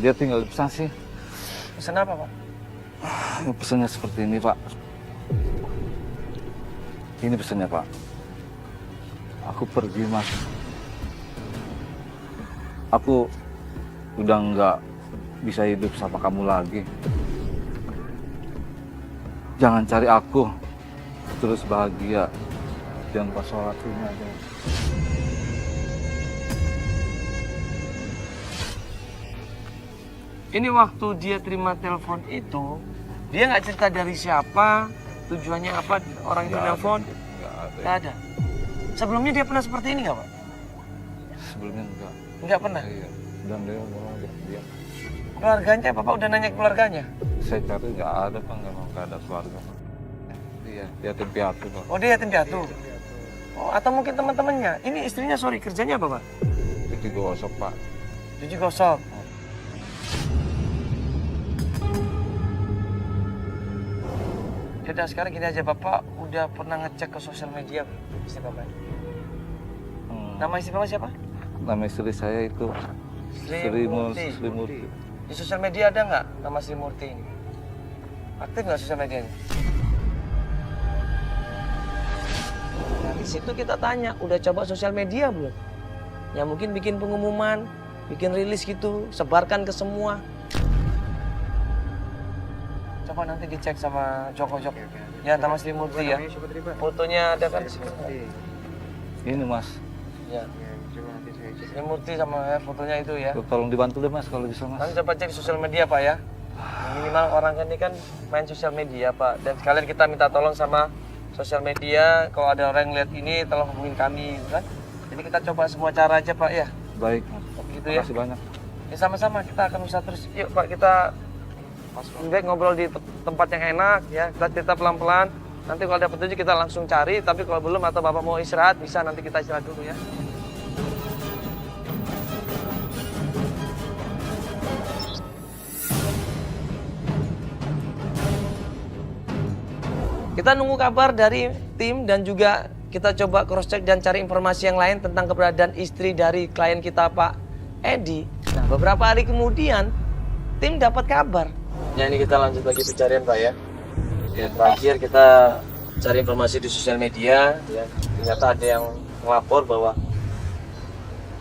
Dia tinggal di pesan sih. Pesan apa, Pak? Pesannya seperti ini, Pak. Ini pesannya, Pak. Aku pergi, Mas. Aku udah nggak bisa hidup sama kamu lagi. Jangan cari aku. Terus bahagia. Jangan lupa sholat ini aja. Ini waktu dia terima telepon itu, dia nggak cerita dari siapa, tujuannya apa, orang itu telepon. Nggak ada. Sebelumnya dia pernah seperti ini nggak, Pak? Sebelumnya enggak. Nggak pernah. Iya. Dan dia ngomong dia. Keluarganya, Bapak udah nanya ke keluarganya? Saya cari nggak ada, Pak. Nggak ada keluarga, Pak. Iya, yatim piatu, Pak. Oh, dia yatim piatu. Oh, atau mungkin teman-temannya. Ini istrinya, sorry, kerjanya apa, Pak? Cuci gosok, Pak. Cuci gosok. Yaudah, sekarang gini aja, Bapak udah pernah ngecek ke sosial media istri Bapak? Nama istri Bapak siapa? Nama istri saya itu Sri Murti. Di sosial media ada nggak nama Sri Murti ini? Aktif nggak sosial medianya? Nah, di situ kita tanya, udah coba sosial media belum? Ya mungkin bikin pengumuman, bikin rilis gitu, sebarkan ke semua. Coba nanti dicek sama Joko. Ya, nama Sri Murti ya. Fotonya ada kan di situ. Ini, Mas. Ya. Sri Murti sama ya, fotonya itu ya. Tolong dibantu deh, Mas, kalau bisa, Mas. Nanti coba cek di sosial media, Pak ya. Minimal orang kan ini kan main sosial media, Pak. Dan sekalian kita minta tolong sama sosial media. Kalau ada orang yang lihat ini, tolong hubungin kami, gitu kan. Jadi kita coba semua cara aja, Pak ya. Baik, Mas. Gitu ya. Terima kasih banyak. Ya sama-sama, kita akan usaha terus. Yuk, Pak, kita baik ngobrol di tempat yang enak ya. Kita cerita pelan-pelan. Nanti kalau ada petunjuk kita langsung cari. Tapi kalau belum atau Bapak mau istirahat, bisa nanti kita istirahat dulu ya. Kita nunggu kabar dari tim dan juga kita coba cross check dan cari informasi yang lain tentang keberadaan istri dari klien kita, Pak Edi. Nah, beberapa hari kemudian tim dapat kabar. Ya, ini kita lanjut lagi pencarian, Pak ya. Ya, terakhir kita cari informasi di sosial media ya. Ternyata ada yang melapor bahwa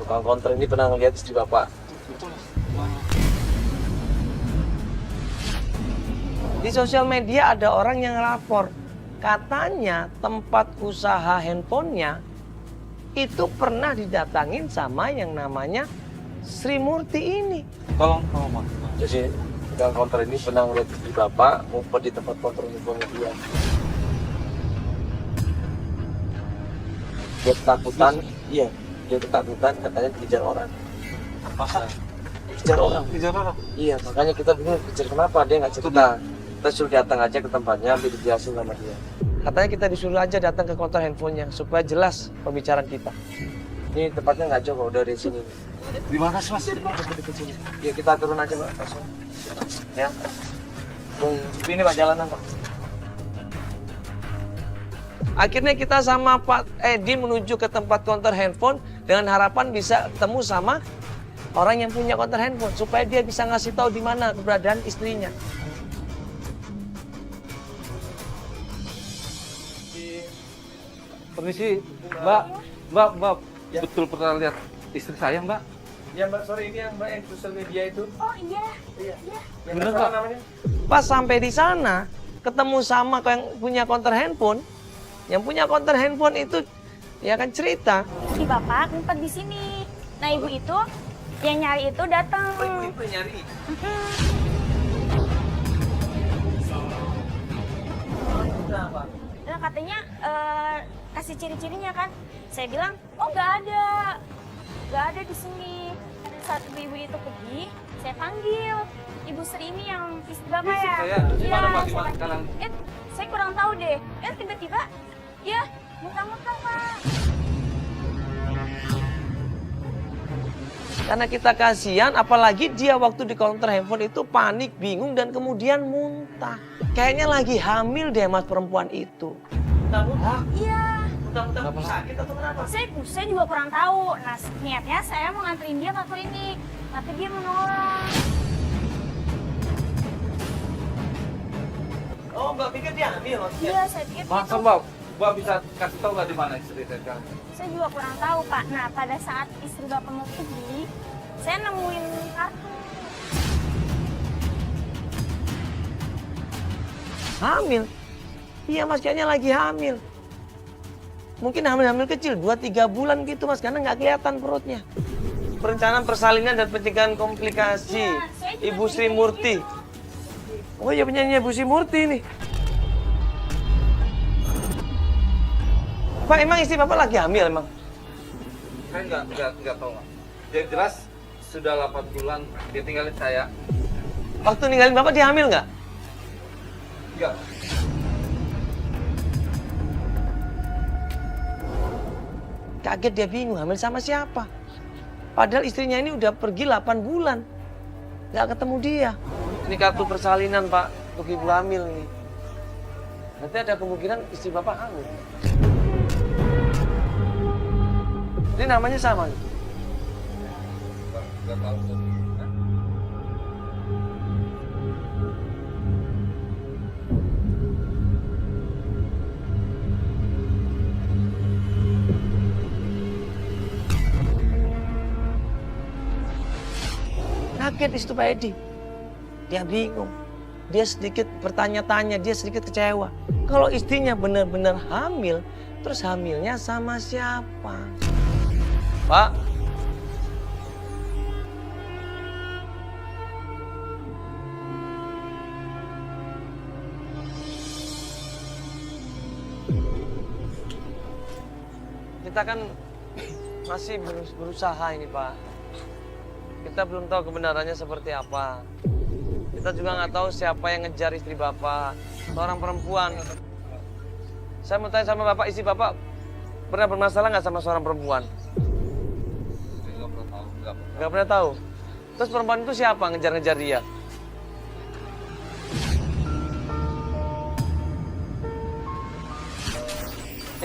tukang konter ini pernah melihat istri Bapak. Di sosial media ada orang yang lapor. Katanya tempat usaha handphonenya itu pernah didatangin sama yang namanya Sri Murti ini. Tolong, Mas. Jadi tukang konter ini pernah melihat istri Bapak ngumpet di tempat konter handphonenya dia. Dia ketakutan, iya. Dia ketakutan katanya dikejar orang. Masa? Dikejar orang. Kejar orang? Iya, makanya kita bingung dikejar kenapa, dia nggak cerita. Kita suruh datang aja ke tempatnya, ambil dijelasin sama dia. Katanya kita disuruh aja datang ke konter handphonenya supaya jelas pembicaraan kita. Ini tempatnya nggak jauh, udah dari sini. Di mana sih, Mas? Ya kita turun aja, Pak. Langsung. Ya. Ini Pak jalanan, Pak. Akhirnya kita sama Pak Edi menuju ke tempat konter handphone dengan harapan bisa ketemu sama orang yang punya konter handphone supaya dia bisa ngasih tahu di mana keberadaan istrinya. Permisi, Mbak. Mbak. Ya. Betul pernah lihat istri saya, Mbak? Ya Mbak, sore ini yang Mbak yang sosial media itu. Oh iya. Yang Bener, Mbak Pak. namanya? Pas sampai di sana, ketemu sama yang punya konter handphone. Yang punya konter handphone itu ya kan cerita. Si Bapak ngumpet di sini. Nah, ibu itu yang nyari itu datang. Itu nyari. Nah, katanya kasih ciri-cirinya kan. Saya bilang, "Oh, nggak ada di sini." Saat ibu itu pergi, saya panggil Ibu Sri ini yang istri Bapak ya. Saya, gimana, Pak? Gimana sekarang? Saya kurang tahu deh. Tiba-tiba, ya muntah-muntah, Pak. Karena kita kasihan, apalagi dia waktu di counter handphone itu panik, bingung, dan kemudian muntah. Kayaknya lagi hamil deh mas perempuan itu. Muntah-muntah? Iya. Muntah-muntah sakit atau kenapa? Saya juga kurang tahu. Nah, niatnya saya mau nganterin dia ke klinik, tapi dia menolak. Mbak pikir dia hamil maksudnya? Iya, saya pikir Masa itu. Mbak, Mbak bisa kasih tahu nggak di mana istri saya sekarang? Saya juga kurang tahu, Pak. Nah, pada saat istri Bapak mau pergi, saya nemuin kartu. Hamil? Iya mas, kayaknya lagi hamil. Mungkin hamil-hamil kecil, 2-3 bulan gitu mas, karena nggak kelihatan perutnya. Perencanaan persalinan dan pencegahan komplikasi. Iya, saya juga Ibu Sri kayak Murti. gitu. Oh iya, penyanyi Ibu Sri Murti nih. Pak, emang istri Bapak lagi hamil emang? Saya nggak tahu Mbak. Yang jelas sudah 8 bulan dia tinggalin saya. Waktu ninggalin Bapak dia hamil nggak? Enggak. Kaget, dia bingung hamil sama siapa. Padahal istrinya ini udah pergi 8 bulan. Nggak ketemu dia. Ini kartu persalinan Pak, untuk ibu hamil nih. Nanti ada kemungkinan istri Bapak hamil. Ini namanya sama nih. Nggak tahu. Kaget di situ Pak Edi. Dia bingung. Dia sedikit bertanya-tanya, dia sedikit kecewa. Kalau istrinya benar-benar hamil, terus hamilnya sama siapa? Pak. Kita kan masih berusaha ini Pak. Kita belum tahu kebenarannya seperti apa. Kita juga nggak tahu siapa yang ngejar istri Bapak. Seorang perempuan. Saya mau tanya sama Bapak, istri Bapak pernah bermasalah nggak sama seorang perempuan? Nggak pernah tahu. Nggak pernah tahu. Terus perempuan itu siapa ngejar-ngejar dia?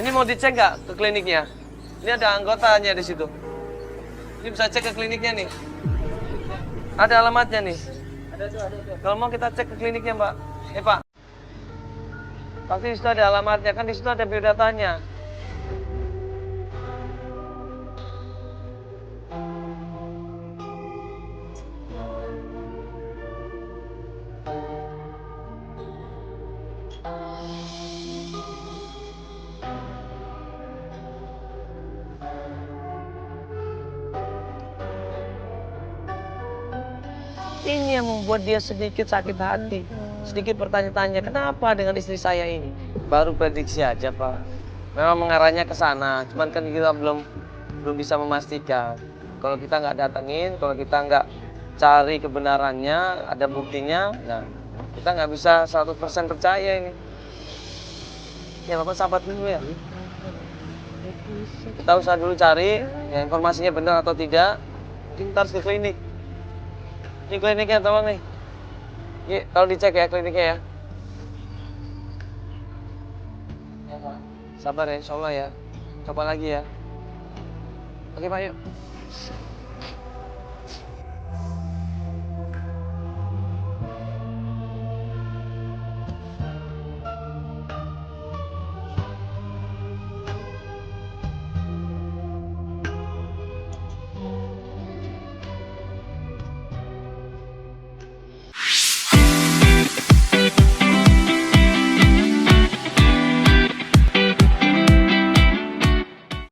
Ini mau dicek nggak ke kliniknya? Ini ada anggotanya di situ. Ini bisa cek ke kliniknya nih. Ada alamatnya nih. Ada. Kalau mau kita cek ke kliniknya, Mbak. Pak. Pasti di situ ada alamatnya, kan di situ ada biodatanya. Ini yang membuat dia sedikit sakit hati, sedikit bertanya-tanya, kenapa dengan istri saya ini? Baru prediksi aja Pak. Memang mengarahnya ke sana, cuman kan kita belum bisa memastikan. Kalau kita nggak datengin, kalau kita nggak cari kebenarannya, ada buktinya, nah kita nggak bisa 100% percaya ini. Ya Bapak sahabat dulu ya. Kita usah dulu cari, ya informasinya benar atau tidak, kita harus ke klinik. Ini kliniknya tolong nih. Iya, kalau dicek ya kliniknya ya. Sabar ya, insya Allah ya. Coba lagi ya. Oke Pak, yuk.